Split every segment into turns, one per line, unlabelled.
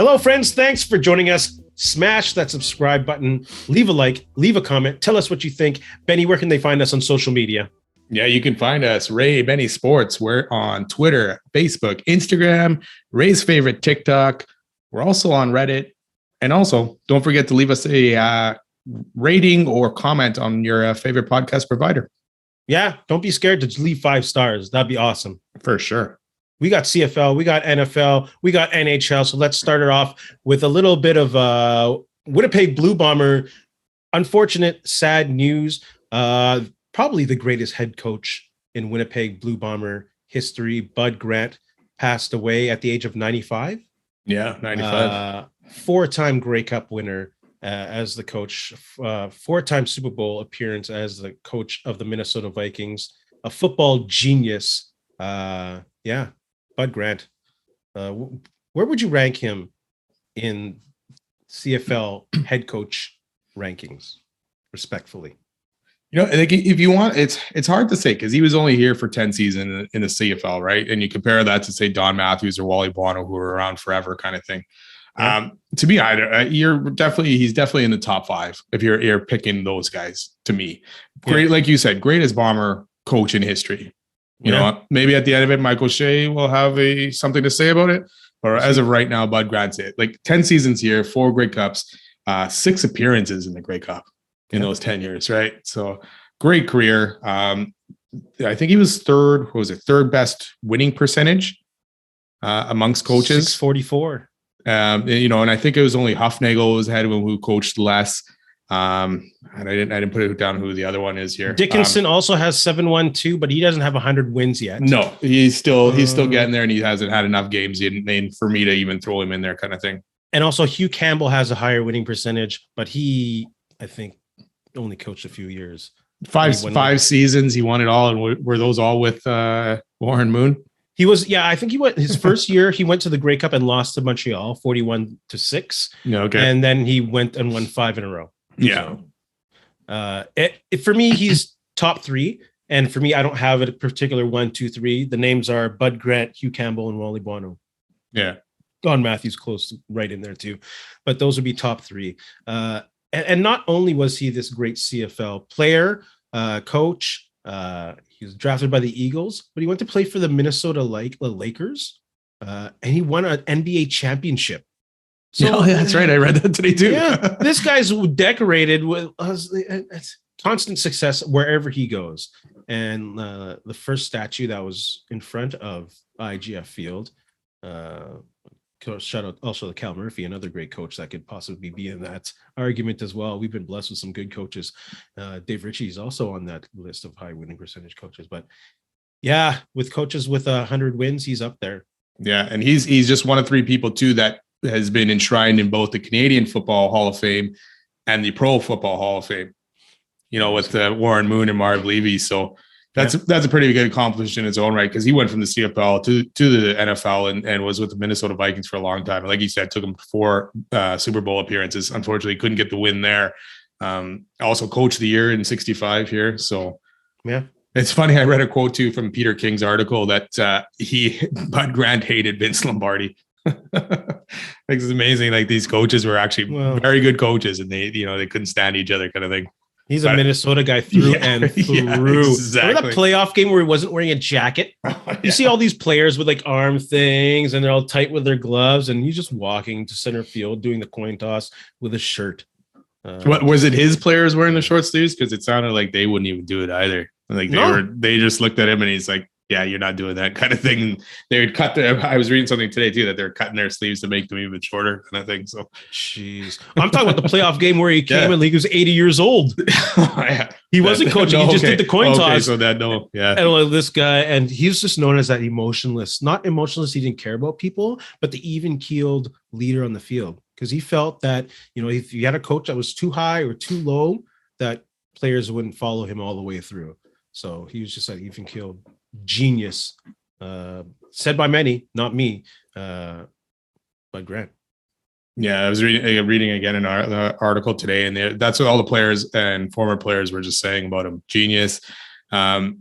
Hello, friends. Thanks for joining us. Smash that subscribe button, leave a like, leave a comment. Tell us what you think. Benny, where can they find us on social media?
Yeah, you can find us, Ray Benny Sports. We're on Twitter, Facebook, Instagram, Ray's favorite TikTok. We're also on Reddit. And also, don't forget to leave us a rating or comment on your favorite podcast provider.
Yeah, don't be scared to leave 5 stars. That'd be awesome.
For sure.
We got CFL, we got NFL, we got NHL. So let's start it off with a little bit of Winnipeg Blue Bomber. Unfortunate, sad news. Probably the greatest head coach in Winnipeg Blue Bomber history. Bud Grant passed away at the age of 95.
Yeah, 95.
4-time Grey Cup winner as the coach. 4-time Super Bowl appearance as the coach of the Minnesota Vikings. A football genius. Yeah. Bud Grant, where would you rank him in CFL head coach rankings, respectfully?
You know, like if you want, it's hard to say because he was only here for 10 seasons in the CFL, right? And you compare that to say Don Matthews or Wally Bono, who were around forever, kind of thing. Yeah. To me, he's definitely in the top 5 if you're picking those guys. To me, great, like you said, greatest bomber coach in history. You know, maybe at the end of it, Michael Shea will have something to say about it. But as of right now, Bud Grant's it. Like 10 seasons here, 4 Grey Cups, 6 appearances in the Grey Cup in those 10 years, right? So great career. I think he was third best winning percentage amongst coaches.
644.
You know, and I think it was only Huffnagel was ahead of him who coached less. And I didn't put it down who the other one is here.
Dickinson also has 7-1-2, but he doesn't have 100 wins yet.
No, he's still getting there, and he hasn't had enough games for me to even throw him in there, kind of thing.
And also Hugh Campbell has a higher winning percentage, but he, I think, only coached a few years.
Five seasons, he won it all, and were those all with Warren Moon?
He was, I think he went his first year. He went to the Grey Cup and lost to Montreal, 41-6.
Okay,
and then he went and won 5 in a row.
Yeah.
So, for me, he's top 3. And for me, I don't have a particular 1, 2, 3. The names are Bud Grant, Hugh Campbell, and Wally Bono.
Yeah.
Don Matthews close right in there too. But those would be top 3. And not only was he this great CFL player, coach, he was drafted by the Eagles, but he went to play for the Minnesota Lakers. And he won an NBA championship.
So that's right. I read that today too.
Yeah, this guy's decorated with constant success wherever he goes. And the first statue that was in front of IGF Field, shout out also to Cal Murphy, another great coach that could possibly be in that argument as well. We've been blessed with some good coaches. Dave Ritchie is also on that list of high winning percentage coaches. But yeah, with coaches with 100 wins, he's up there.
Yeah, and he's just one of 3 people too that has been enshrined in both the Canadian Football Hall of Fame and the Pro Football Hall of Fame, you know, with Warren Moon and Marv Levy. So that's a pretty good accomplishment in its own right, because he went from the CFL to the NFL and was with the Minnesota Vikings for a long time. And like you said, took him 4 Super Bowl appearances. Unfortunately, couldn't get the win there. Also coach of the year in 65 here. So
yeah.
It's funny. I read a quote too from Peter King's article that Bud Grant hated Vince Lombardi. It's amazing. Like these coaches were actually very good coaches, and they couldn't stand each other, kind of thing.
He's a Minnesota guy through and through.
Exactly.
Remember that playoff game where he wasn't wearing a jacket? You see all these players with like arm things, and they're all tight with their gloves, and he's just walking to center field doing the coin toss with a shirt.
What was it? His players wearing the short sleeves? Because it sounded like they wouldn't even do it either. Like they just looked at him, and he's like, yeah, you're not doing that, kind of thing. And they would cut I was reading something today too, that they're cutting their sleeves to make them even shorter, kind of thing. So,
jeez, I'm talking about the playoff game where he came in, he was 80 years old. He wasn't coaching. He just did the coin toss.
So
And like this guy, and he's just known as that not emotionless. He didn't care about people, but the even keeled leader on the field, because he felt that, you know, if you had a coach that was too high or too low, that players wouldn't follow him all the way through. So he was just an even keeled genius, said by many, not me, but Grant.
Yeah, I was reading again an article today, and that's what all the players and former players were just saying about him. Genius. A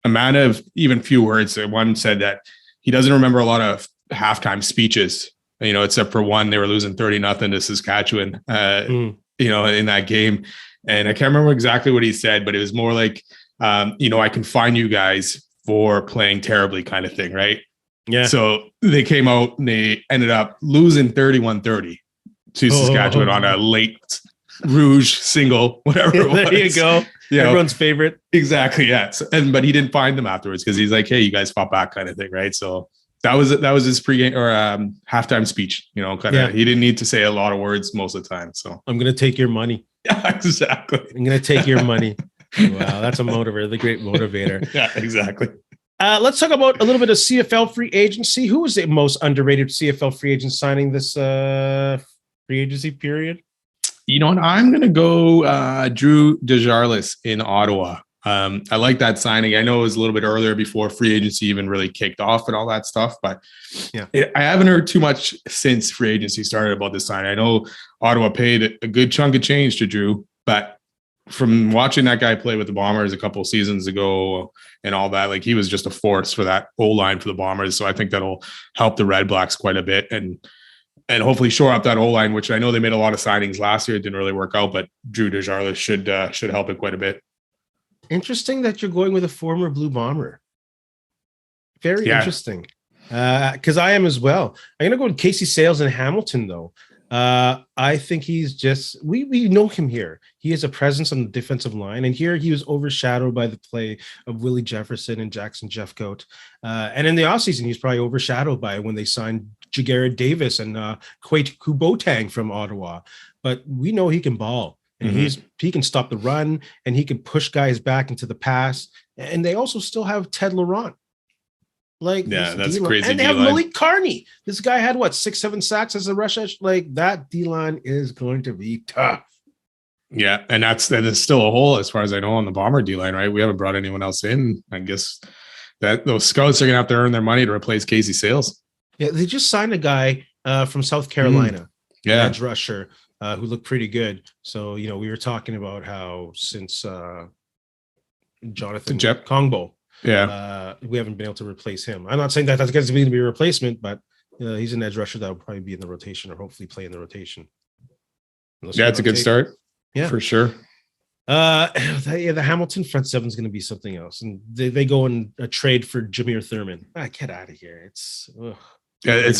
man of even few words. One said that he doesn't remember a lot of halftime speeches except for one, they were losing 30-0 to Saskatchewan, in that game. And I can't remember exactly what he said, but it was more like, I can fine you guys for playing terribly kind of thing. Right.
Yeah.
So they came out and they ended up losing 31-30 to Saskatchewan on a late Rouge single, whatever it was.
There you go. Everyone's favorite.
Exactly. Yeah. But he didn't find them afterwards because he's like, hey, you guys fought back kind of thing. Right. So that was his pregame or halftime speech, he didn't need to say a lot of words most of the time. So
I'm going to take your money.
Yeah, exactly.
I'm going to take your money. Wow. That's a motivator, the great motivator.
Yeah, exactly.
Let's talk about a little bit of CFL free agency. Who was the most underrated CFL free agent signing this free agency period?
You know what? I'm going to go Drew Desjardins in Ottawa. I like that signing. I know it was a little bit earlier before free agency even really kicked off and all that stuff, but I haven't heard too much since free agency started about this signing. I know Ottawa paid a good chunk of change to Drew, but from watching that guy play with the Bombers a couple of seasons ago and all that, like he was just a force for that O-line for the Bombers. So I think that'll help the Red Blacks quite a bit and hopefully shore up that O-line, which I know they made a lot of signings last year. It didn't really work out, but Drew Desjardins should help it quite a bit.
Interesting that you're going with a former Blue Bomber. Very interesting. Because I am as well. I'm going to go with Casey Sales in Hamilton, though. I think he's just, we know him here. He has a presence on the defensive line. And here he was overshadowed by the play of Willie Jefferson and Jackson Jeffcoat. And in the offseason, he's probably overshadowed by when they signed Jagarrett Davis and Quate Kubotang from Ottawa. But we know he can ball. And he can stop the run and he can push guys back into the pass. And they also still have Ted Laurent.
That's crazy.
And they have Malik Carney. This guy had 6-7 sacks as a rush edge. That D-line is going to be tough.
Yeah, and that's still a hole as far as I know on the Bomber D-line, right? We haven't brought anyone else in. I guess that those scouts are gonna have to earn their money to replace Casey Sales. Yeah,
they just signed a guy from South Carolina, edge rusher, who looked pretty good. So we were talking about how since Jonathan Kongbo. We haven't been able to replace him. I'm not saying that that's going to be a replacement, but he's an edge rusher that will probably be in the rotation or hopefully play in the rotation.
It's a good start. Yeah, for sure.
The Hamilton front seven is going to be something else, and they go in a trade for Jameer Thurman. Get out of here! It's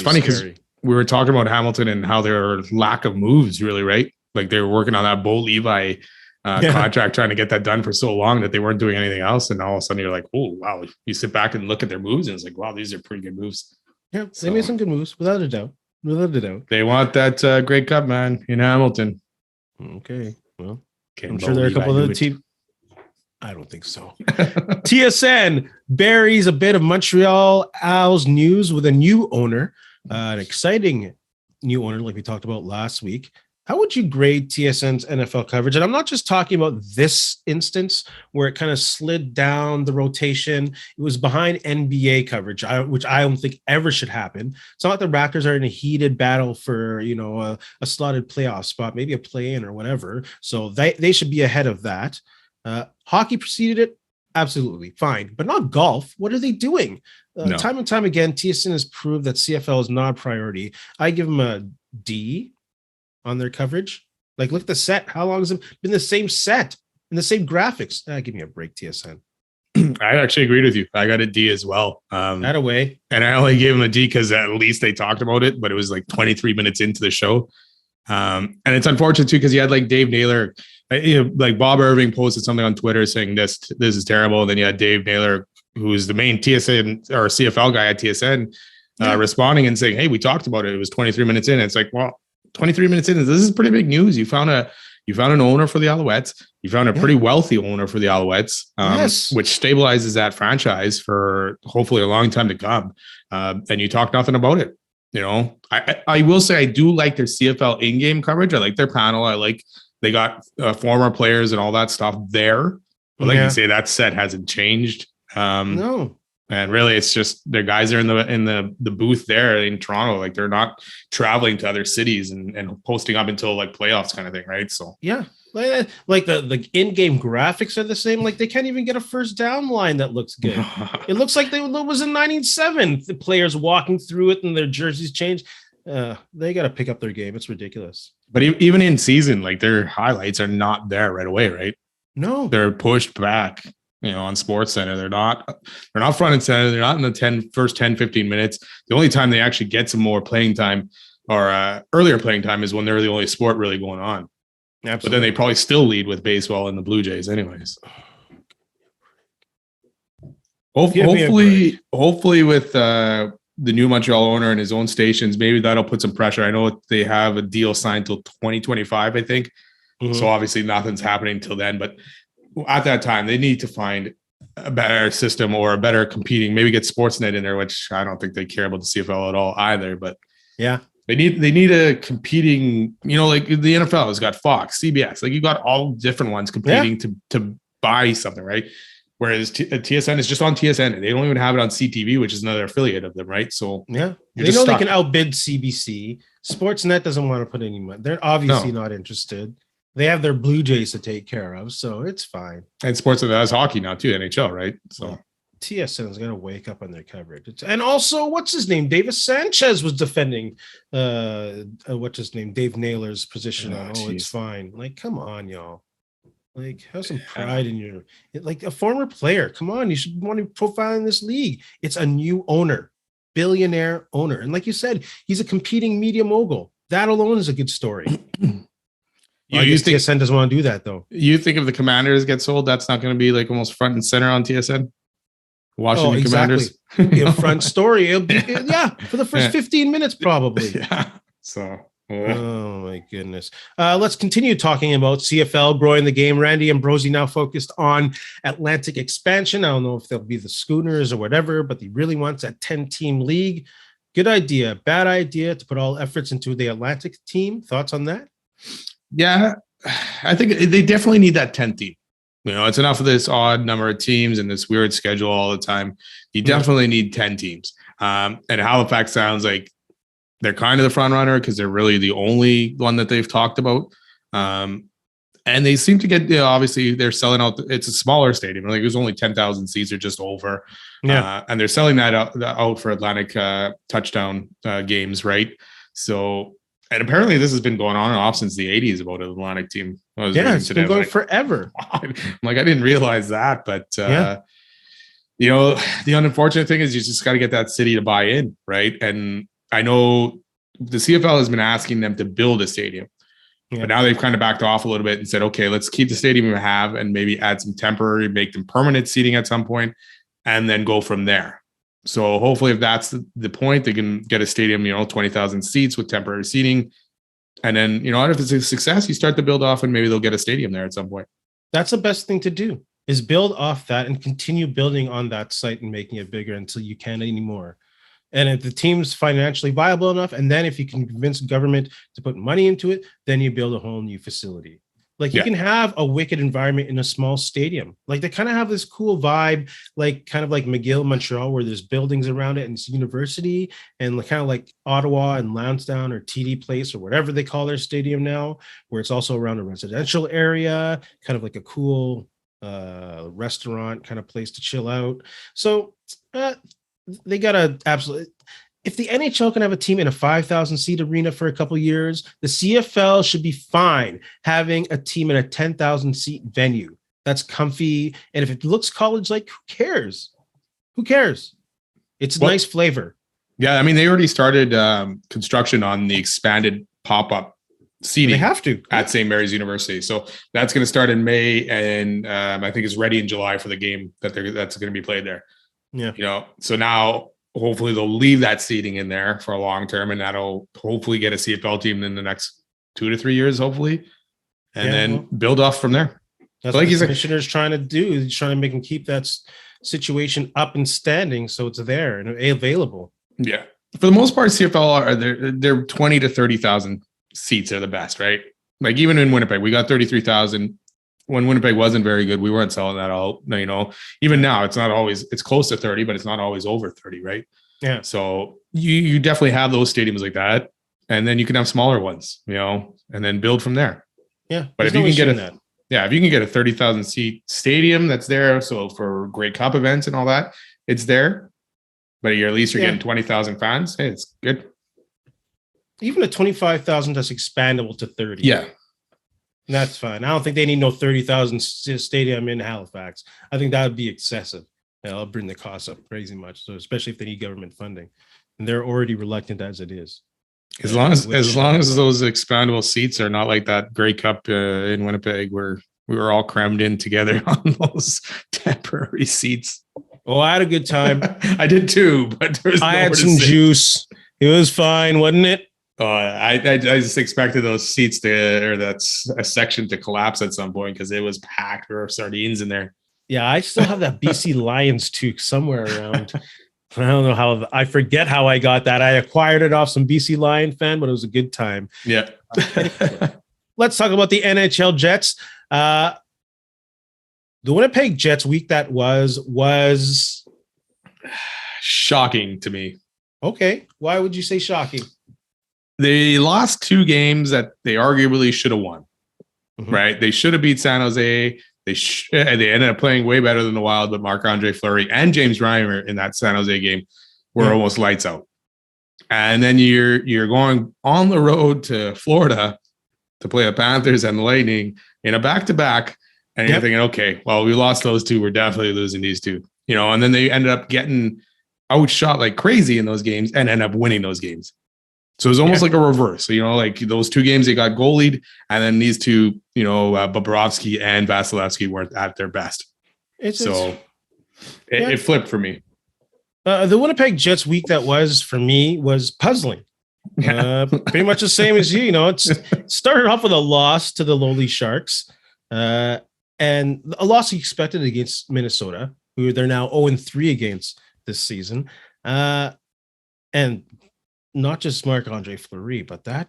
funny because we were talking about Hamilton and how their lack of moves, really, right? Like they were working on that Bo Levi contract, trying to get that done for so long that they weren't doing anything else. And all of a sudden you're like, oh, wow. You sit back and look at their moves and it's like, wow, these are pretty good moves.
Yeah, they made some good moves, without a doubt.
They want that Grey Cup, man, in Hamilton.
Okay, well, I'm sure there are a couple of other teams. I don't think so. TSN buries a bit of Montreal Owls news with a new owner, an exciting new owner like we talked about last week. How would you grade TSN's NFL coverage? And I'm not just talking about this instance where it kind of slid down the rotation. It was behind NBA coverage, which I don't think ever should happen. It's not like the Raptors are in a heated battle for, a slotted playoff spot, maybe a play-in or whatever. So they should be ahead of that. Hockey preceded it. Absolutely fine, but not golf. What are they doing? No. Time and time again, TSN has proved that CFL is not a priority. I give them a D on their coverage. Look at the set. How long has it been the same set and the same graphics? Give me a break, TSN.
I actually agreed with you. I got a D as well.
That away. And
I only gave them a D because at least they talked about it, but it was 23 minutes into the show. And it's unfortunate too, because you had Dave Naylor, Bob Irving posted something on Twitter saying this is terrible. And then you had Dave Naylor, who's the main TSN or CFL guy at TSN, responding and saying, hey, we talked about it. It was 23 minutes in. And it's 23 minutes in, this is pretty big news. You found an owner for the Alouettes. You found a pretty wealthy owner for the Alouettes, which stabilizes that franchise for hopefully a long time to come. And you talk nothing about it. I will say I do like their CFL in-game coverage. I like their panel. I like they got former players and all that stuff there. But like you say, that set hasn't changed.
No.
And really, it's just their guys are in the booth there in Toronto. They're not traveling to other cities and posting up until playoffs kind of thing, right? So
yeah, the in-game graphics are the same. They can't even get a first down line that looks good. It looks like it was in 1997. The players walking through it and their jerseys changed. They got to pick up their game. It's ridiculous.
But even in season, like their highlights are not there right away, right?
No,
They're pushed back, on Sports Center. They're not front and center. They're not in the first 10, 15 minutes. The only time they actually get some more playing time or earlier playing time is when they're the only sport really going on.
absolutely.
But then they probably still lead with baseball and the Blue Jays anyways. Hopefully with the new Montreal owner and his own stations, maybe that'll put some pressure. I know they have a deal signed till 2025, I think. Mm-hmm. So obviously nothing's happening till then, but at that time they need to find a better system or a better competing, maybe get Sportsnet in there, which I don't think they care about the CFL at all either, but
yeah,
they need a competing, like the NFL has got Fox, CBS, like you got all different ones competing to buy something, right? Whereas TSN is just on TSN. They don't even have it on CTV, which is another affiliate of them, right? So
yeah, they know they can outbid CBC. Sportsnet doesn't want to put any money. They're obviously not interested. They have their Blue Jays to take care of, so it's fine.
And Sportsnet has hockey now too, NHL, right? So
TSN's going to wake up on their coverage. And also, what's his name? Davis Sanchez was defending, what's his name? Dave Naylor's position on, it's fine. Like, come on, y'all. Like, have some pride in your, like a former player. Come on, you should want to profile in this league. It's a new owner, billionaire owner. And like you said, he's a competing media mogul. That alone is a good story. You think TSN doesn't want to do that, though? You
think if the Commanders get sold, that's not going to be like almost front and center on TSN? Washington Commanders?
Front story. It'll be, for the first 15 minutes, probably.
Yeah. So...
Oh my goodness. Let's continue talking about CFL growing the game. Randy Ambrosi now focused on Atlantic expansion. I don't know if they'll be the Schooners or whatever, but he really wants a 10-team league. Good idea. Bad idea to put all efforts into the Atlantic team. Thoughts on that?
Yeah, I think they definitely need that 10th team. It's enough of this odd number of teams and this weird schedule all the time. You definitely need 10 teams. And Halifax sounds like they're kind of the front runner because they're really the only one that they've talked about. And they seem to get, obviously they're selling out. It's a smaller stadium. Like there's only 10,000 seats or just over. Yeah. And they're selling that out for Atlantic touchdown games. Right. So, and apparently this has been going on and off since the 80s about an Atlantic team.
It's been going forever.
I'm like, I didn't realize that, but the unfortunate thing is you just got to get that city to buy in. Right. And I know the CFL has been asking them to build a stadium, but now they've kind of backed off a little bit and said, okay, let's keep the stadium we have and maybe add some temporary, make them permanent seating at some point, and then go from there. So hopefully if that's the point, they can get a stadium, 20,000 seats with temporary seating. And then, if it's a success, you start to build off and maybe they'll get a stadium there at some point.
That's the best thing to do is build off that and continue building on that site and making it bigger until you can't anymore. And if the team's financially viable enough, and then if you can convince government to put money into it, then you build a whole new facility. Like you can have a wicked environment in a small stadium. Like they kind of have this cool vibe, like kind of like McGill, Montreal, where there's buildings around it and it's university, and kind of like Ottawa and Lansdowne or TD Place or whatever they call their stadium now, where it's also around a residential area, kind of like a cool restaurant kind of place to chill out. So they got to absolutely. If the NHL can have a team in a 5,000 seat arena for a couple of years, the CFL should be fine having a team in a 10,000 seat venue that's comfy. And if it looks college-like, who cares? Who cares? It's a nice flavor.
Yeah, I mean, they already started construction on the expanded pop-up seating.
They have to
at St. Mary's University. So that's going to start in May, and I think it's ready in July for the game that's going to be played there.
Yeah,
so now. Hopefully they'll leave that seating in there for a long term, and that'll hopefully get a CFL team in the next 2 to 3 years, hopefully, and then build off from there.
That's what the commissioner's trying to do. He's trying to make them keep that situation up and standing, so it's there and available.
Yeah, for the most part, CFL they're 20 to 30,000 seats are the best, right? Like even in Winnipeg, we got 33,000. When Winnipeg wasn't very good, we weren't selling that out. Even now it's close to 30, but it's not always over 30, right?
Yeah.
So you definitely have those stadiums like that. And then you can have smaller ones, and then build from there.
Yeah.
But if you can get a 30,000 seat stadium that's there, so for Grey Cup events and all that, it's there. But at least you're getting 20,000 fans. Hey, it's good.
Even a 25,000 that's expandable to 30.
Yeah.
That's fine. I don't think they need no 30,000 stadium in Halifax. I think that would be excessive. I'll bring the cost up crazy much. So especially if they need government funding, and they're already reluctant as it is.
As long as those expandable seats are not like that Grey Cup in Winnipeg where we were all crammed in together on those temporary seats.
Oh, I had a good time.
I did too, but
I had some juice. It was fine, wasn't it?
I just expected those seats that's a section to collapse at some point because it was packed. There were sardines in there.
Yeah, I still have that BC Lions toque somewhere around. I don't know how. I forget how I got that. I acquired it off some BC Lion fan, but it was a good time.
Yeah.
Let's talk about the NHL Jets. The Winnipeg Jets week that was
shocking to me.
Okay. Why would you say shocking?
They lost 2 games that they arguably should have won, right? They should have beat San Jose. They ended up playing way better than the Wild, but Marc-Andre Fleury and James Reimer in that San Jose game were almost lights out. And then you're going on the road to Florida to play the Panthers and the Lightning in a back-to-back, and you're thinking, okay, well, we lost those 2. We're definitely losing these 2. And then they ended up getting outshot like crazy in those games and end up winning those games. So it was almost like a reverse. So, like those 2 games, they got goalied, and then these 2, Bobrovsky and Vasilevsky weren't at their best. It flipped for me.
The Winnipeg Jets week that was for me was puzzling. Pretty much the same as you. It started off with a loss to the lowly Sharks, and a loss expected against Minnesota, who they're now 0-3 against this season, and not just Marc-Andre Fleury, but that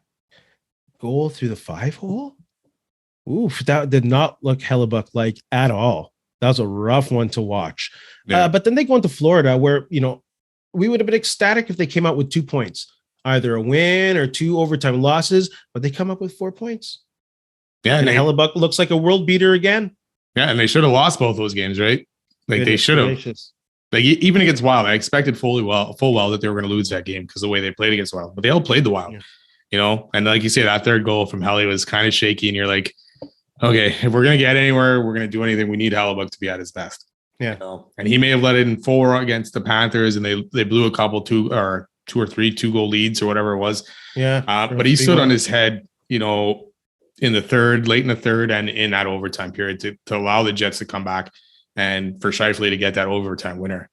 goal through the 5-hole. Oof, that did not look Hellebuyck like at all. That was a rough one to watch. Yeah. But then they go into Florida where, we would have been ecstatic if they came out with 2 points, either a win or 2 overtime losses, but they come up with 4 points. Yeah. And Hellebuyck looks like a world beater again.
Yeah. And they should have lost both those games, right? Like they should have. Like even against Wild, I expected full well that they were going to lose that game because the way they played against Wild, but they all played the Wild, and like you say, that third goal from Helly was kind of shaky, and you're like, okay, if we're going to get anywhere, we're going to do anything. We need Hellebuyck to be at his best. Yeah. And he may have let it in 4 against the Panthers, and they blew a couple 2 or 3 2-goal leads or whatever it was. Yeah. But he stood on his head, in the third, late in the third, and in that overtime period to allow the Jets to come back and for Scheifele to get that overtime winner.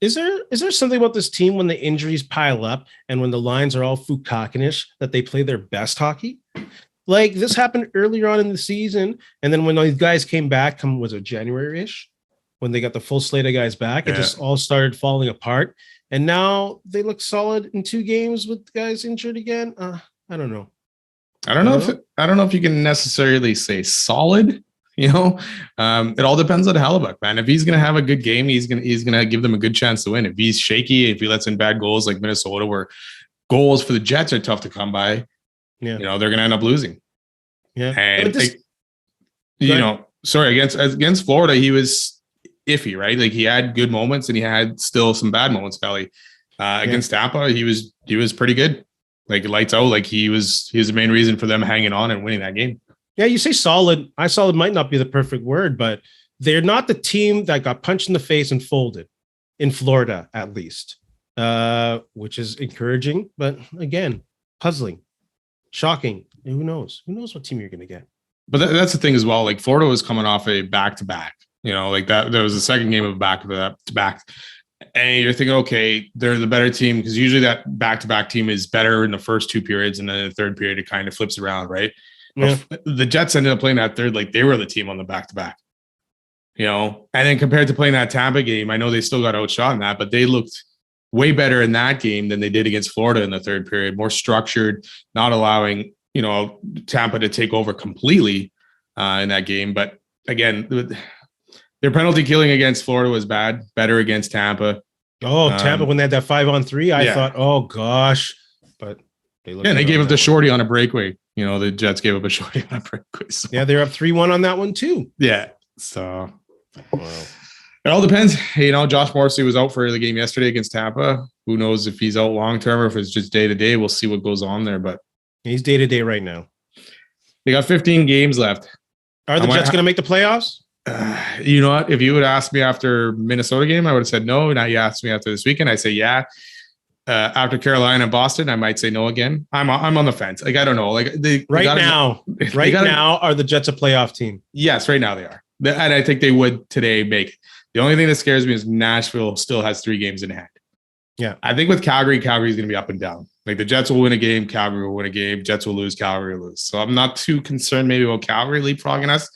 Is there something about this team when the injuries pile up and when the lines are all Fukakinish that they play their best hockey? Like this happened earlier on in the season, and then when those guys came back, was it January-ish? When they got the full slate of guys back, it just all started falling apart. And now they look solid in 2 games with guys injured again. I don't know.
I don't know if you can necessarily say solid. It all depends on Hellebuyck, man. If he's going to have a good game, he's going to give them a good chance to win. If he's shaky, if he lets in bad goals like Minnesota, where goals for the Jets are tough to come by, they're going to end up losing. Yeah. And against Florida, he was iffy, right? Like he had good moments and he had still some bad moments, Kelly. Against Tampa, he was pretty good. Like lights out, like he was the main reason for them hanging on and winning that game.
Yeah, you say solid. Solid might not be the perfect word, but they're not the team that got punched in the face and folded in Florida, at least, which is encouraging. But again, puzzling, shocking. And who knows? Who knows what team you're going to get?
But that's the thing as well. Like Florida was coming off a back-to-back. Like that. There was a second game of back-to-back. And you're thinking, okay, they're the better team because usually that back-to-back team is better in the first 2 periods, and then the third period it kind of flips around, right? Yeah. The Jets ended up playing that third like they were the team on the back-to-back, and then compared to playing that Tampa game, I know they still got outshot in that, but they looked way better in that game than they did against Florida in the third period, more structured, not allowing, Tampa to take over completely in that game. But again, their penalty killing against Florida was better against Tampa.
Oh, Tampa, when they had that 5-on-3, I thought, oh gosh, but
they gave up the shorty on a breakaway. The Jets gave up a shorty on a breakaway. So.
Yeah, they're up 3-1 on that one too.
Yeah. So, It all depends. Josh Morrissey was out for the game yesterday against Tampa. Who knows if he's out long term or if it's just day to day. We'll see what goes on there. But
he's day to day right now.
They got 15 games left.
Are the Jets going to make the playoffs?
You know what? If you would ask me after Minnesota game, I would have said no. Now you asked me after this weekend, I say yeah. After Carolina and Boston, I might say no again. I'm on the fence. Like I don't know. Like
right now, are the Jets a playoff team?
Yes, right now they are, and I think they would today make it. The only thing that scares me is Nashville still has 3 games in hand.
Yeah,
I think with Calgary's going to be up and down. Like the Jets will win a game, Calgary will win a game, Jets will lose, Calgary will lose. So I'm not too concerned maybe about Calgary leapfrogging us.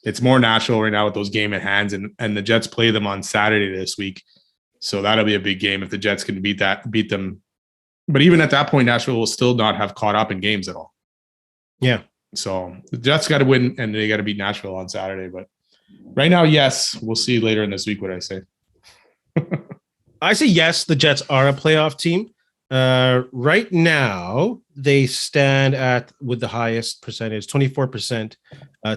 It's more Nashville right now with those game at hands, and the Jets play them on Saturday this week. So that'll be a big game if the Jets can beat them. But even at that point, Nashville will still not have caught up in games at all.
Yeah.
So the Jets got to win, and they got to beat Nashville on Saturday. But right now, yes, we'll see later in this week what I say.
I say yes, the Jets are a playoff team. Right now, they stand with the highest percentage, 24%,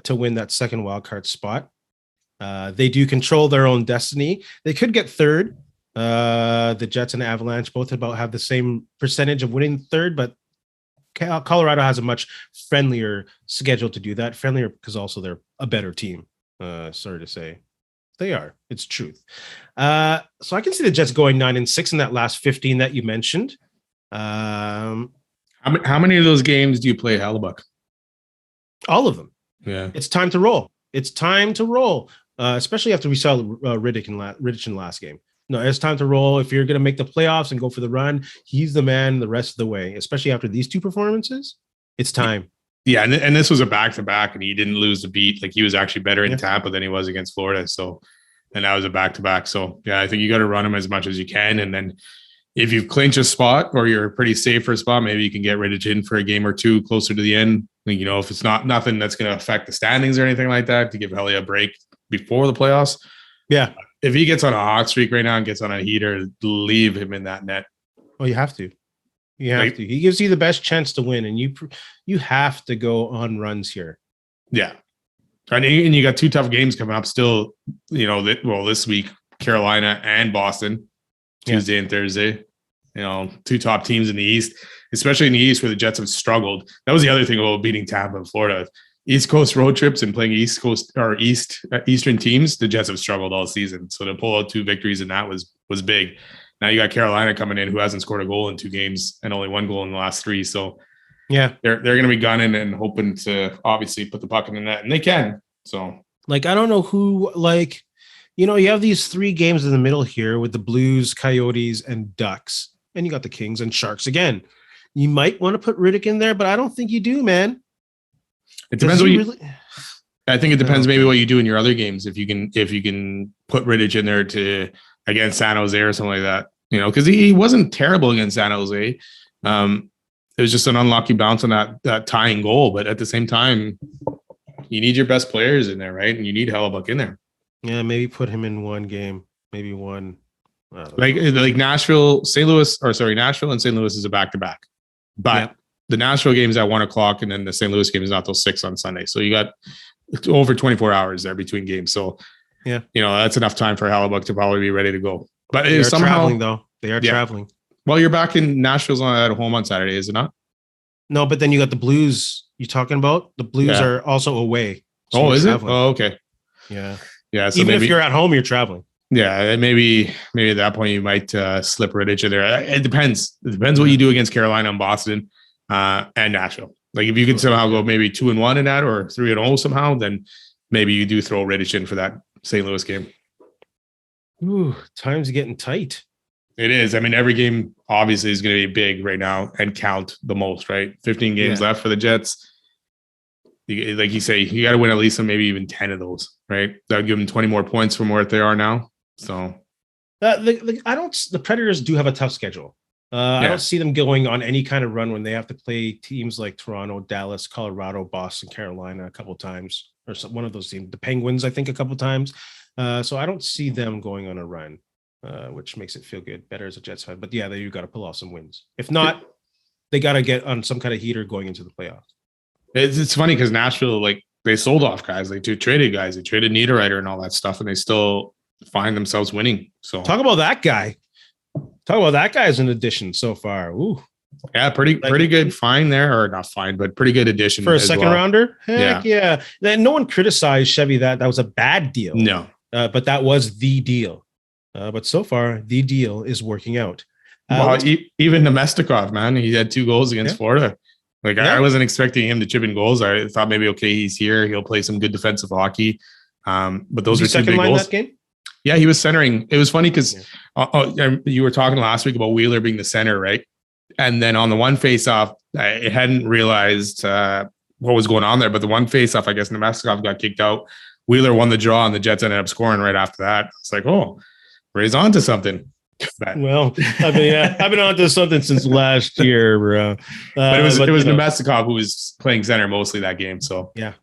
to win that second wildcard spot. They do control their own destiny. They could get third. The Jets and Avalanche both have the same percentage of winning third, but Colorado has a much friendlier schedule to do that. Friendlier because also they're a better team. Sorry to say. They are. It's truth. So I can see the Jets going 9-6 in that last 15 that you mentioned.
How many of those games do you play Hellebuyck?
All of them.
Yeah.
It's time to roll. Especially after we saw Riddick in last game. No, it's time to roll. If you're going to make the playoffs and go for the run, he's the man the rest of the way, especially after these 2 performances. It's time.
Yeah, and this was a back-to-back, and he didn't lose the beat. Like, he was actually better in Tampa than he was against Florida. So, and that was a back-to-back. So, yeah, I think you got to run him as much as you can. And then if you clinch a spot or you're pretty safe for a spot, maybe you can get Riddick in for a game or 2 closer to the end. Like, if it's nothing that's going to affect the standings or anything like that, to give Helly a break before the playoffs. Yeah. If he gets on a hot streak right now and gets on a heater, leave him in that net.
Oh, you have to. You have to. He gives you the best chance to win, and you have to go on runs here.
Yeah. And you got 2 tough games coming up still, this week, Carolina and Boston, Tuesday and Thursday. 2 top teams in the East, especially in the East where the Jets have struggled. That was the other thing about beating Tampa and Florida. East Coast road trips and playing East Coast or Eastern teams, the Jets have struggled all season. So to pull out 2 victories and that was big. Now you got Carolina coming in who hasn't scored a goal in 2 games and only 1 goal in the last 3. So yeah, they're going to be gunning and hoping to obviously put the puck in the net, and they can. So
I don't know who, you have these 3 games in the middle here with the Blues, Coyotes, and Ducks, and you got the Kings and Sharks again. You might want to put Riddick in there, but I don't think you do, man.
It depends I think it depends maybe what you do in your other games. If you can put Riddick in there against San Jose or something like that, because he wasn't terrible against San Jose. It was just an unlucky bounce on that tying goal. But at the same time, you need your best players in there, right? And you need Hellebuyck in there.
Yeah, maybe put him in 1 game, maybe 1.
Like Nashville, Nashville and St. Louis is a back-to-back. But the Nashville game is at 1:00, and then the St. Louis game is not till 6 on Sunday. So you got over 24 hours there between games. So that's enough time for Hellebuyck to probably be ready to go. But
they are traveling, though. They are traveling.
Well, you're back in Nashville's at home on Saturday, is it not?
No, but then you got the Blues you're talking about. The Blues are also away.
So is traveling. It? Oh, okay.
Yeah.
Yeah. So
even if you're at home, you're traveling.
Yeah, maybe at that point you might slip Riddick in there. It depends. It depends what you do against Carolina and Boston and Nashville. Like if you can somehow go maybe 2-1 in that or 3-0 somehow, then maybe you do throw Riddick in for that St. Louis game.
Ooh, time's getting tight.
It is. I mean, every game obviously is going to be big right now and count the most, right? 15 games left for the Jets. Like you say, you got to win at least maybe even 10 of those, right? That would give them 20 more points from where they are now. So
the Predators do have a tough schedule. I don't see them going on any kind of run when they have to play teams like Toronto, Dallas, Colorado, Boston, Carolina a couple times, or one of those teams. The Penguins, I think, a couple times. So I don't see them going on a run, which makes it feel good, better as a Jets fan. But yeah, you got to pull off some wins. If not, they got to get on some kind of heater going into the playoffs.
It's funny because Nashville, they sold off guys, they traded guys, they traded Niederreiter and all that stuff, and they still find themselves winning. So
talk about that guy. Talk about that guy as an addition so far. Ooh.
Yeah, pretty good find there, or not find, but pretty good addition
for a second rounder. Heck yeah. No one criticized Chevy that was a bad deal.
No,
but that was the deal. But so far, the deal is working out.
Even Nemestikov, man, he had 2 goals against Florida. Like I wasn't expecting him to chip in goals. I thought maybe he's here, he'll play some good defensive hockey. But those were 2 big goals. That game? Yeah, he was centering. It was funny because you were talking last week about Wheeler being the center, right? And then on the one face-off, I hadn't realized what was going on there. But the one face-off, I guess Nemestikov got kicked out. Wheeler won the draw, and the Jets ended up scoring right after that. It's like, oh, Ray's on to something.
Well, I've been on to something since last year, bro.
But it was Nemestikov who was playing center mostly that game. So
yeah.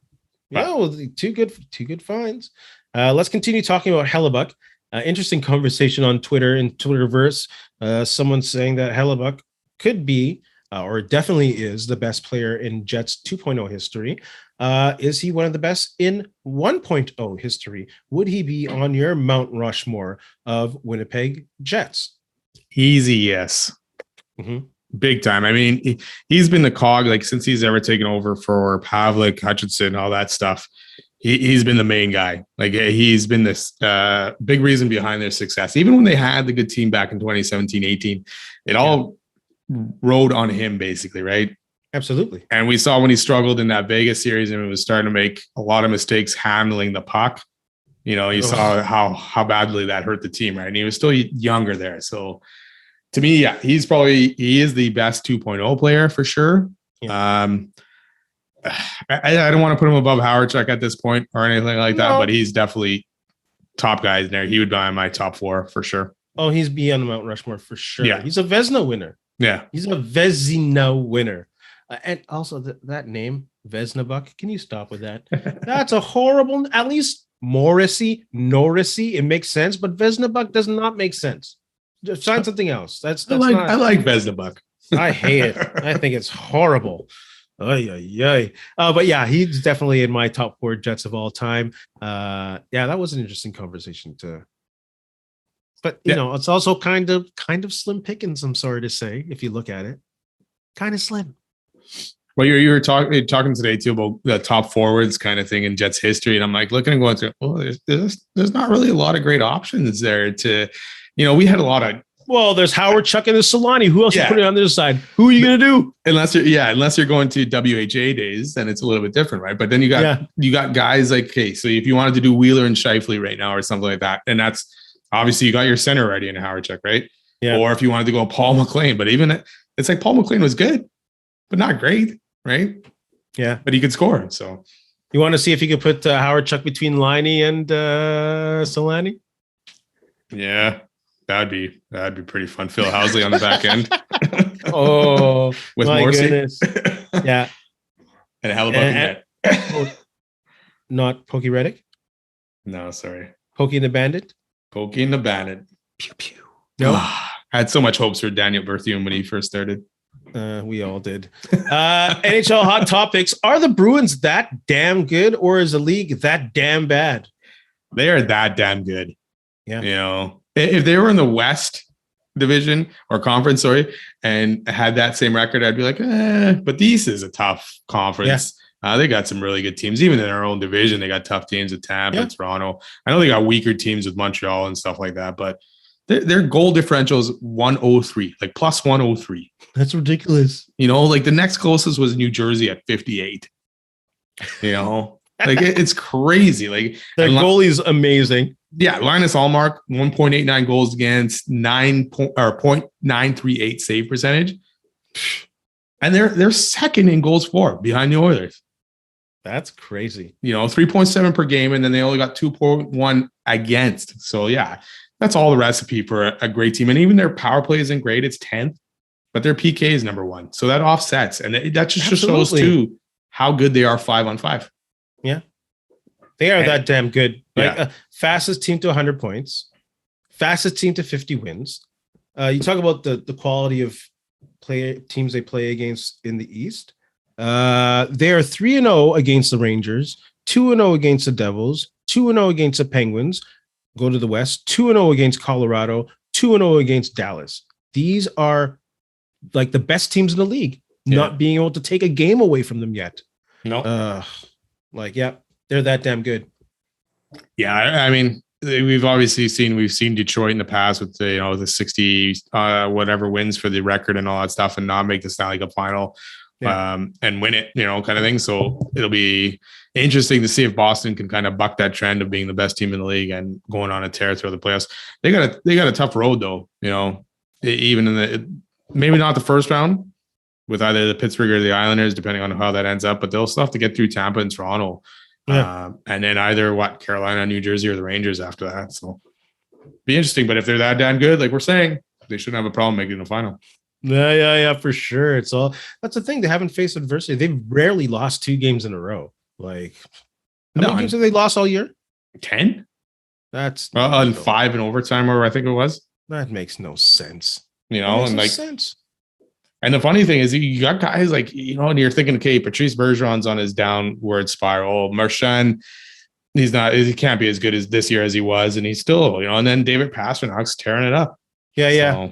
Well, two good finds. Let's continue talking about Hellebuyck. Interesting conversation on Twitter in Twitterverse. Someone saying that Hellebuyck could be, or definitely is, the best player in Jets 2.0 history. Is he one of the best in 1.0 history? Would he be on your Mount Rushmore of Winnipeg Jets?
Easy, yes. Mm-hmm. Big time. I mean, he's been the cog, like, since he's ever taken over for Pavlik, Hutchinson, all that stuff. He's been the main guy. Like, he's been this big reason behind their success. Even when they had the good team back in 2017-18, it all rode on him, basically, right?
Absolutely.
And we saw when he struggled in that Vegas series and he was starting to make a lot of mistakes handling the puck. You saw how badly that hurt the team, right? And he was still younger there. So to me, yeah, he is the best 2.0 player for sure. Yeah. I don't want to put him above Howardchuk at this point or anything like that, but he's definitely top guys in there. He would be on my top 4 for sure.
Oh, he's beyond the Mount Rushmore for sure.
Yeah.
He's a Vezina winner.
Yeah.
He's a Vezina winner. And also that name, Vesnabuck, can you stop with that? That's a horrible, at least Norrisy, it makes sense, but Vesnabuck does not make sense. Just sign something else. I
like Vesnabuck.
I hate it. I think it's horrible. But yeah, he's definitely in my top 4 Jets of all time. That was an interesting conversation too. But it's also kind of slim pickings, I'm sorry to say, if you look at it. Kind of slim.
Well, you were talking today too about the top forwards kind of thing in Jets history, and I'm like looking and going through. Well, there's not really a lot of great options there. We had a lot of.
Well, there's Howardchuk and there's Solani. Who else you put it on the other side? Who are you gonna do?
Unless you're going to WHA days, then it's a little bit different, right? But then you got guys like, okay, so if you wanted to do Wheeler and Scheifele right now or something like that, and that's obviously you got your center ready in Howardchuk, right? Yeah. Or if you wanted to go Paul McLean, but even it's like Paul McLean was good, but not great, right?
Yeah,
but he could score. So
you want to see if you could put Howardchuk between Liney and Solani?
Yeah, that'd be pretty fun. Phil Housley on the back end.
With my
Morrissey.
Goodness. Yeah,
and Hellebuyck.
Not Pokey Reddick.
No, sorry.
Pokey and the Bandit.
Pokey and the Bandit.
Pew pew.
No, I had so much hopes for Daniel Berthiaume when he first started.
We all did. NHL hot topics. Are the Bruins that damn good, or is the league that damn bad?
They are that damn good.
Yeah.
If they were in the West division or conference, and had that same record, I'd be like, but the East is a tough conference. Yeah. They got some really good teams. Even in their own division, they got tough teams with Tampa and Toronto. I know they got weaker teams with Montreal and stuff like that, but their goal differential is 103, like plus 103.
That's ridiculous.
Like the next closest was New Jersey at 58. Like it's crazy. Like
their goalie's amazing.
Yeah, Linus Allmark, 1.89 goals against, 0.938 save percentage, and they're second in goals for behind the Oilers.
That's crazy.
3.7 per game, and then they only got 2.1 against. So yeah, that's all the recipe for a great team. And even their power play isn't great; it's 10th, but their PK is number 1. So that offsets, and that just shows too how good they are 5-on-5.
Yeah. They are that damn good. Fastest team to 100 points, fastest team to 50 wins. You talk about the quality of teams they play against in the East. They are 3-0 against the Rangers, 2-0 against the Devils, 2-0 against the Penguins, go to the West, 2-0 against Colorado, 2-0 against Dallas. These are like the best teams in the league, not being able to take a game away from them yet.
No.
They're that damn good.
Yeah, I mean, we've seen Detroit in the past with the 60 whatever wins for the record and all that stuff, and not make the Stanley Cup final and win it, kind of thing. So it'll be interesting to see if Boston can kind of buck that trend of being the best team in the league and going on a tear through the playoffs. They got a tough road though, even in maybe not the first round with either the Pittsburgh or the Islanders, depending on how that ends up, but they'll still have to get through Tampa and Toronto. Yeah. And then either Carolina, New Jersey, or the Rangers after that. So be interesting. But if they're that damn good, like we're saying, they shouldn't have a problem making the final.
Yeah, for sure. That's the thing. They haven't faced adversity. They've rarely lost 2 games in a row. Like, how many games have they lost all year?
10.
That's
and 5 in overtime, or I think it was.
That makes no sense.
Sense. And the funny thing is, you got guys like, and you're thinking, okay, Patrice Bergeron's on his downward spiral. Marchand, he can't be as good as this year as he was. And he's still, and then David Pasternak's tearing it up.
Yeah.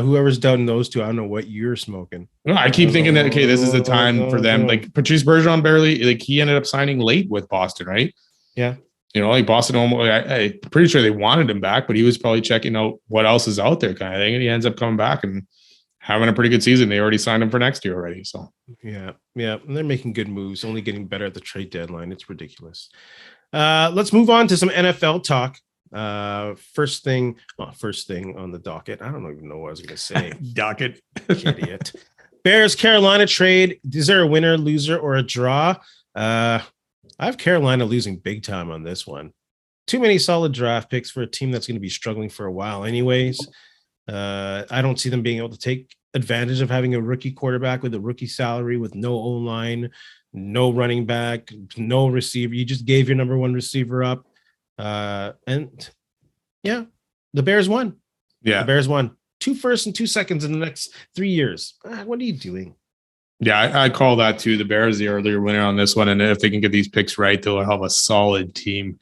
Whoever's doubting those two, I don't know what you're smoking.
No, I keep thinking that, okay, this is the time for them. Like Patrice Bergeron he ended up signing late with Boston, right?
Yeah.
Boston, I'm pretty sure they wanted him back, but he was probably checking out what else is out there kind of thing. And he ends up coming back and having a pretty good season. They already signed him for next year already. So
yeah. And they're making good moves, only getting better at the trade deadline. It's ridiculous. Let's move on to some NFL talk. First thing on the docket. I don't even know what I was going to say.
Docket.
Idiot. Bears Carolina trade. Is there a winner, loser, or a draw? I have Carolina losing big time on this one. Too many solid draft picks for a team that's going to be struggling for a while anyways. I don't see them being able to take advantage of having a rookie quarterback with a rookie salary, with no O-line, no running back, no receiver. You just gave your number one receiver up. The Bears won. Yeah. The Bears won 2 firsts and 2 seconds in the next 3 years. What are you doing?
Yeah, I call that too. The Bears, the earlier winner on this one. And if they can get these picks right, they'll have a solid team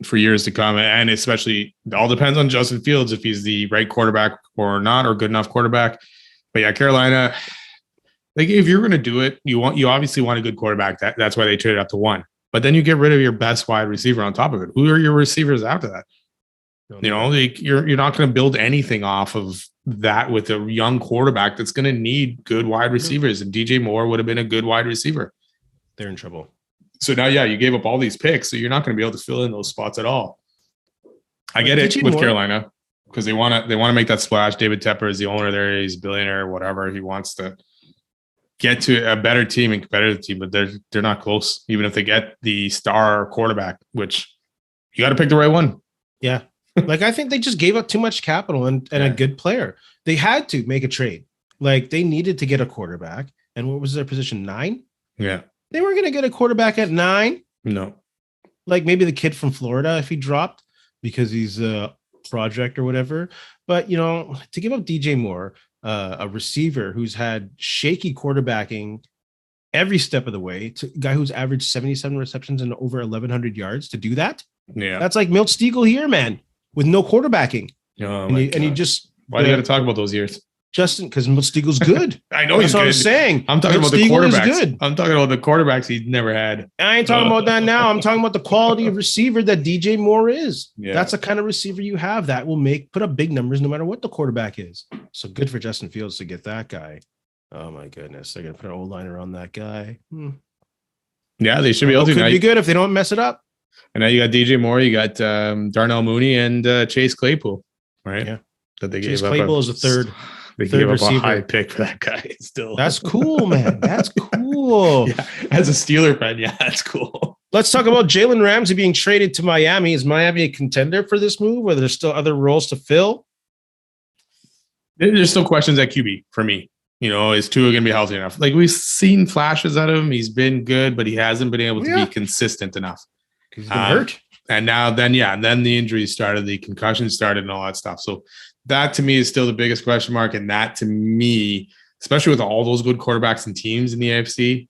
for years to come. And especially, it all depends on Justin Fields, if he's the right quarterback or not, or good enough quarterback. But yeah, Carolina, like if you're going to do it, you obviously want a good quarterback. That's why they traded up to 1. But then you get rid of your best wide receiver on top of it. Who are your receivers after that? You're not going to build anything off of that with a young quarterback that's going to need good wide receivers. And DJ Moore would have been a good wide receiver.
They're in trouble.
So now, you gave up all these picks, so you're not going to be able to fill in those spots at all. I get it with Carolina because they want to make that splash. David Tepper is the owner there; he's a billionaire, whatever. He wants to get to a better team and competitive team, but they're not close. Even if they get the star quarterback, which you got to pick the right one.
Yeah, like I think they just gave up too much capital and a good player. They had to make a trade. Like they needed to get a quarterback, and what was their position? 9. Yeah. They weren't going to get a quarterback at 9.
No.
Like maybe the kid from Florida if he dropped because he's a project or whatever. But, to give up DJ Moore, a receiver who's had shaky quarterbacking every step of the way, to a guy who's averaged 77 receptions and over 1,100 yards, to do that?
Yeah.
That's like Milt Stegall here, man, with no quarterbacking.
Oh,
and you just...
Why do you got to talk about those years?
Justin, because Milt Steagall's good.
I know he's good.
That's what I'm saying.
I'm talking about the quarterbacks. I'm talking about the quarterbacks he's never had.
I ain't talking about that now. I'm talking about the quality of receiver that DJ Moore is. Yeah. That's the kind of receiver you have that will put up big numbers no matter what the quarterback is. So good for Justin Fields to get that guy. Oh my goodness. They're going to put an O-line around that guy.
Yeah, they should be able to.
Could be good if they don't mess it up.
And now you got DJ Moore, you got Darnell Mooney and Chase Claypool, right?
Yeah.
That they
Chase Claypool is a third.
They gave up a high pick for that guy still.
That's cool, man. That's cool.
Yeah, as a Steeler fan, that's cool.
Let's talk about Jalen Ramsey being traded to Miami. Is Miami a contender for this move, or there's still other roles to fill?
There's still questions at QB for me. Is Tua going to be healthy enough? Like we've seen flashes out of him. He's been good, but he hasn't been able to be consistent enough.
He's been hurt.
And now then the injuries started, the concussion started and all that stuff. So that to me is still the biggest question mark. And that to me, especially with all those good quarterbacks and teams in the AFC,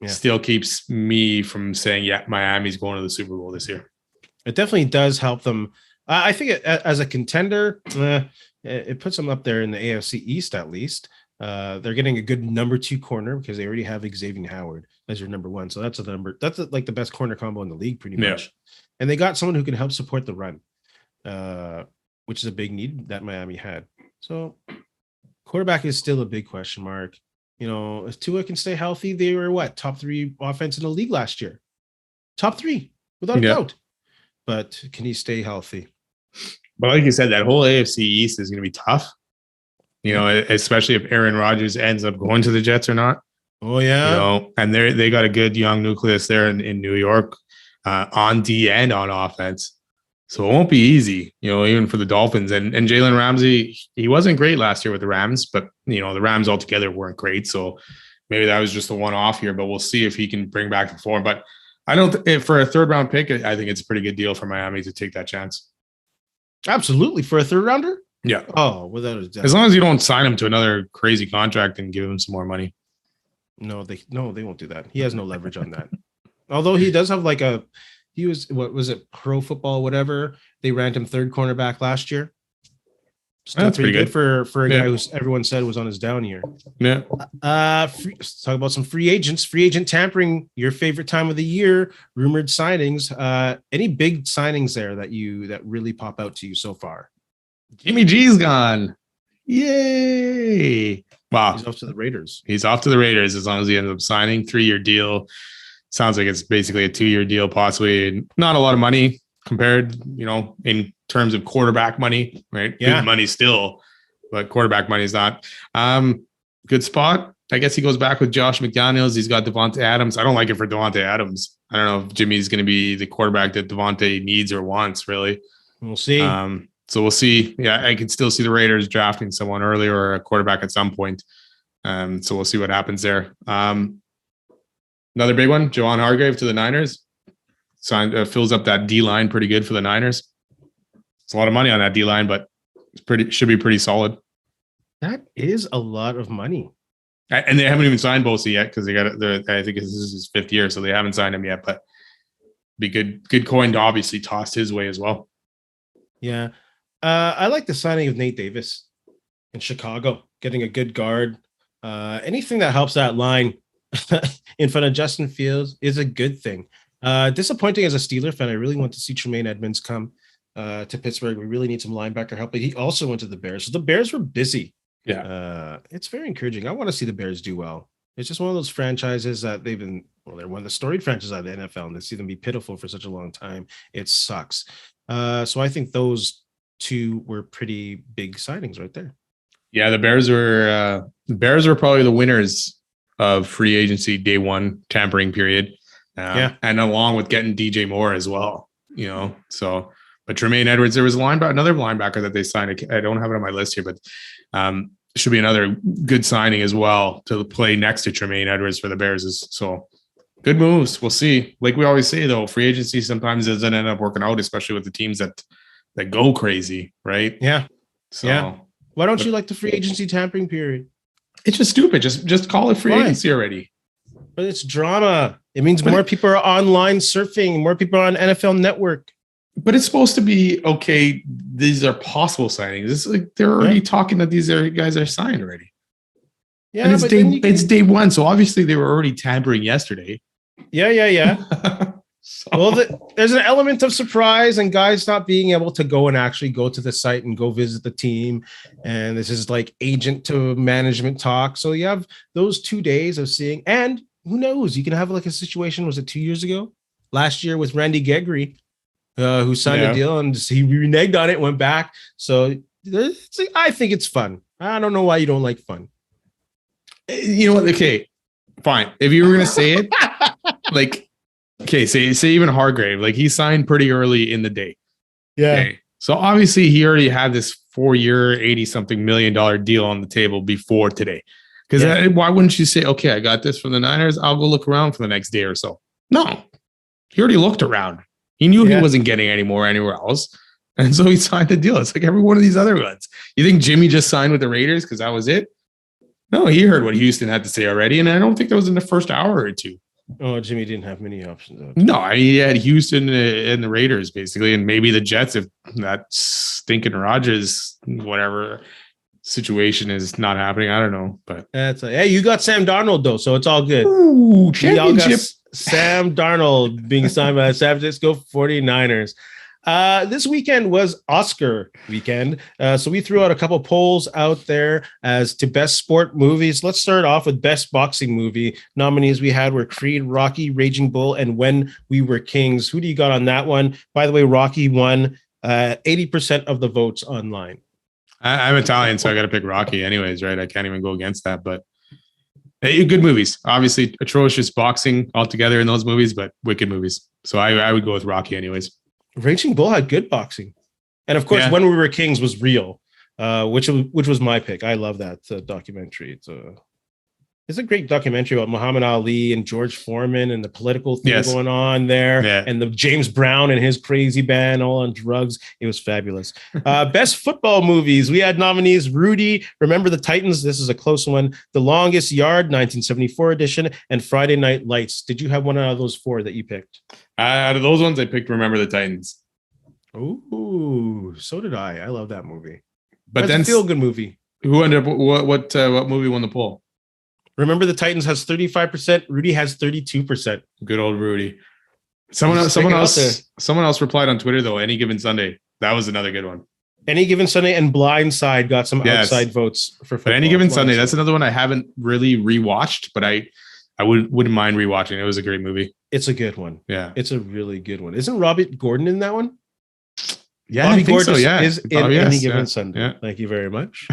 still keeps me from saying, Miami's going to the Super Bowl this year.
It definitely does help them. I think as a contender, it puts them up there in the AFC East at least. They're getting a good number 2 corner because they already have Xavier Howard as your number 1. So that's like the best corner combo in the league pretty much. And they got someone who can help support the run, which is a big need that Miami had. So quarterback is still a big question mark. If Tua can stay healthy, they were top 3 offense in the league last year. Top 3 without a doubt. But can he stay healthy?
But like you said, that whole AFC East is going to be tough. Especially if Aaron Rodgers ends up going to the Jets or not.
Oh yeah.
And they got a good young nucleus there in New York on D and on offense. So it won't be easy, even for the Dolphins. And Jalen Ramsey, he wasn't great last year with the Rams, but the Rams altogether weren't great. So maybe that was just a one-off here, but we'll see if he can bring back the form. But I don't for a 3rd round pick, I think it's a pretty good deal for Miami to take that chance.
Absolutely. For a 3rd rounder?
Yeah.
Oh, without a doubt.
As long as you don't sign him to another crazy contract and give him some more money.
No, they won't do that. He has no leverage on that. Although he does have he was, what was it, Pro Football, whatever. They ranked him 3rd cornerback last year. Still
That's pretty good
for a guy who everyone said was on his down year.
Yeah.
Let's talk about some free agents. Free agent tampering, your favorite time of the year. Rumored signings. Any big signings there that really pop out to you so far?
Jimmy G's gone. Yay! Wow.
He's off to the Raiders.
He's off to the Raiders as long as he ends up signing. 3-year deal. Sounds like it's basically a 2-year deal, possibly. Not a lot of money compared, in terms of quarterback money, right?
Yeah.
Good money still, but quarterback money is not. Good spot. I guess he goes back with Josh McDaniels. He's got Devontae Adams. I don't like it for Devontae Adams. I don't know if Jimmy's going to be the quarterback that Devontae needs or wants, really.
We'll see.
So we'll see. Yeah, I can still see the Raiders drafting someone earlier or a quarterback at some point. So we'll see what happens there. Another big one, Johan Hargrave to the Niners. Fills up that D-line pretty good for the Niners. It's a lot of money on that D-line, but should be pretty solid.
That is a lot of money.
And they haven't even signed Bosa yet because I think this is his 5th year, so they haven't signed him yet. But be good coin to obviously toss his way as well.
Yeah. I like the signing of Nate Davis in Chicago, getting a good guard. Anything that helps that line in front of Justin Fields is a good thing. Disappointing as a Steeler fan. I really want to see Tremaine Edmonds come to Pittsburgh. We really need some linebacker help, but he also went to the Bears. So the Bears were busy.
Yeah.
It's very encouraging. I want to see the Bears do well. It's just one of those franchises that they're one of the storied franchises of the NFL, and to see them be pitiful for such a long time, it sucks. So I think those 2 were pretty big signings right there.
Yeah, the Bears were probably the winners of free agency day 1 tampering period. And along with getting DJ Moore as well, but Tremaine Edwards, there was another linebacker that they signed. I don't have it on my list here, but should be another good signing as well to play next to Tremaine Edwards for the Bears. So good moves. We'll see. Like we always say, though, free agency sometimes doesn't end up working out, especially with the teams that go crazy, right?
Yeah.
So
yeah. Why don't you like the free agency tampering period?
It's just stupid. Just call it free agency already.
But it's drama. It means more people are online surfing, more people are on NFL Network.
But it's supposed to be, okay, these are possible signings. It's like they're already talking that these guys are signed already. Yeah, and it's day 1, so obviously they were already tampering yesterday.
Yeah. Well, there's an element of surprise and guys not being able to go and actually go to the site and go visit the team. And this is like agent to management talk. So you have those 2 days of seeing, and who knows, you can have like a situation, was it 2 years ago? Last year with Randy Gregory, who signed a deal and he reneged on it, went back. So I think it's fun. I don't know why you don't like fun.
You know what? Okay, fine. If you were going to say it, like, okay, say even Hargrave, like he signed pretty early in the day.
Yeah.
Okay. So obviously he already had this 4-year, $80-something million deal on the table before today. Because why wouldn't you say, okay, I got this from the Niners, I'll go look around for the next day or so? No, he already looked around. He knew he wasn't getting any more anywhere else. And so he signed the deal. It's like every one of these other ones. You think Jimmy just signed with the Raiders because that was it? No, he heard what Houston had to say already. And I don't think that was in the first hour or 2.
Oh, Jimmy didn't have many options.
No, I mean, he had Houston and the Raiders basically, and maybe the Jets if that stinking Rodgers whatever situation is not happening. I don't know, but
Hey, you got Sam Darnold though, so it's all good.
Ooh,
We all got
championship.
Sam Darnold being signed by the San Francisco 49ers. This weekend was Oscar weekend. So we threw out a couple polls out there as to best sport movies. Let's start off with best boxing movie. Nominees we had were Creed, Rocky, Raging Bull, and When We Were Kings. Who do you got on that one? By the way, Rocky won 80% of the votes online.
I'm Italian, so I got to pick Rocky anyways, right? I can't even go against that, but good movies. Obviously, atrocious boxing altogether in those movies, but wicked movies. So I would go with Rocky anyways.
Raging Bull had good boxing. And of course, When We Were Kings was real, which was my pick. I love that documentary. It's a great documentary about Muhammad Ali and George Foreman and the political thing going on there, and the James Brown and his crazy band all on drugs. It was fabulous. Best football movies. We had nominees Rudy, Remember the Titans. This is a close one. The Longest Yard, 1974 edition, and Friday Night Lights. Did you have one out of those four that you picked?
Out of those ones, I picked Remember the Titans.
Ooh, so did I. I love that movie.
But
then feel good movie.
Who ended up? What movie won the poll?
Remember the Titans has 35%. Rudy has 32%.
Good old Rudy. Someone else replied on Twitter though. Any Given Sunday. That was another good one.
Any Given Sunday and Blindside got some outside votes for football.
But Any Given Sunday, that's another one I haven't really rewatched, but I wouldn't mind rewatching. It was a great movie.
It's a good one.
Yeah,
it's a really good one. Isn't Robert Gordon in that one?
Yeah, Bobby Gordon
is in Any Given Sunday. Yeah. Thank you very much.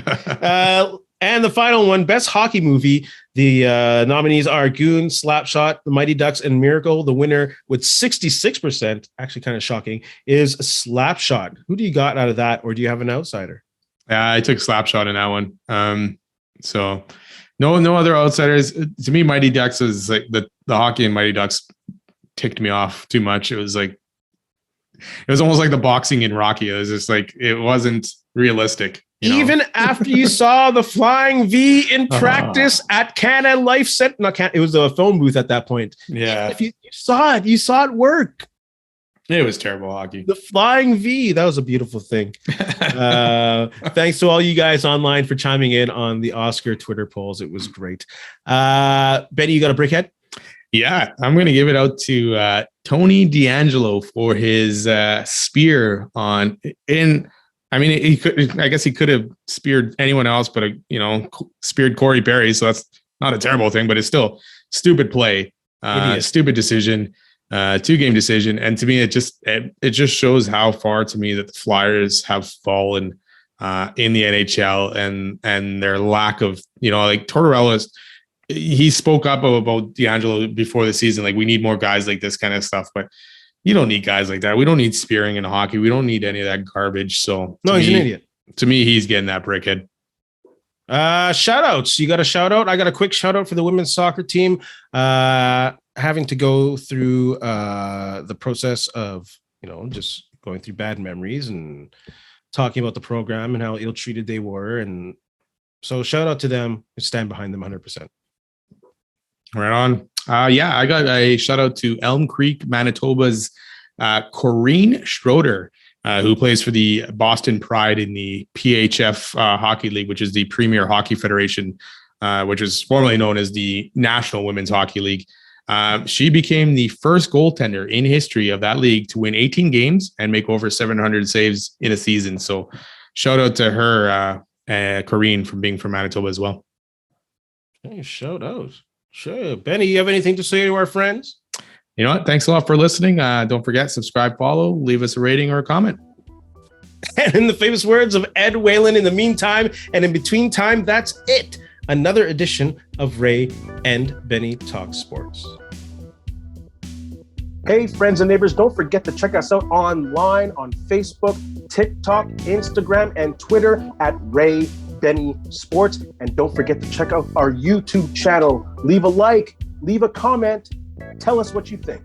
And the final one, best hockey movie. The nominees are Goon, Slapshot, The Mighty Ducks, and Miracle. The winner with 66%, actually kind of shocking, is Slapshot. Who do you got out of that, or do you have an outsider?
Yeah, I took Slapshot in that one. So no other outsiders. To me, Mighty Ducks was like the hockey in Mighty Ducks ticked me off too much. It was almost like the boxing in Rocky. It was just like it wasn't realistic.
Even after you saw the flying V in practice at Canada Life Center, it was a phone booth at that point.
Yeah,
if you saw it work.
It was terrible hockey.
The flying V, that was a beautiful thing. Thanks to all you guys online for chiming in on the Oscar Twitter polls. It was great. Benny, you got a brickhead?
Yeah, I'm going to give it out to Tony D'Angelo for his spear I guess he could have speared anyone else, but speared Corey Perry. So that's not a terrible thing, but it's still stupid play, stupid decision, 2-game decision. And to me, it just shows how far to me that the Flyers have fallen in the NHL and their lack of, like Tortorella's. He spoke up about D'Angelo before the season. Like, we need more guys like this kind of stuff, but you don't need guys like that. We don't need spearing in hockey. We don't need any of that garbage. So
no, he's an idiot.
To me, he's getting that brickhead.
Shout outs. You got a shout out? I got a quick shout out for the women's soccer team. Having to go through the process of, just going through bad memories and talking about the program and how ill-treated they were. And so shout out to them. Stand behind them 100%.
Right on. I got a shout out to Elm Creek, Manitoba's Corrine Schroeder, who plays for the Boston Pride in the PHF Hockey League, which is the Premier Hockey Federation, which is formerly known as the National Women's Hockey League. She became the first goaltender in history of that league to win 18 games and make over 700 saves in a season. So shout out to her, Corrine, from being from Manitoba as well.
Hey, shout out. Sure. Benny, you have anything to say to our friends?
You know what? Thanks a lot for listening. Don't forget, subscribe, follow, leave us a rating or a comment.
And in the famous words of Ed Whalen, in the meantime and in between time, that's it. Another edition of Ray and Benny Talk Sports. Hey, friends and neighbors, don't forget to check us out online on Facebook, TikTok, Instagram, and Twitter at Ray Benny Sports. And don't forget to check out our YouTube channel. Leave a like, leave a comment, tell us what you think.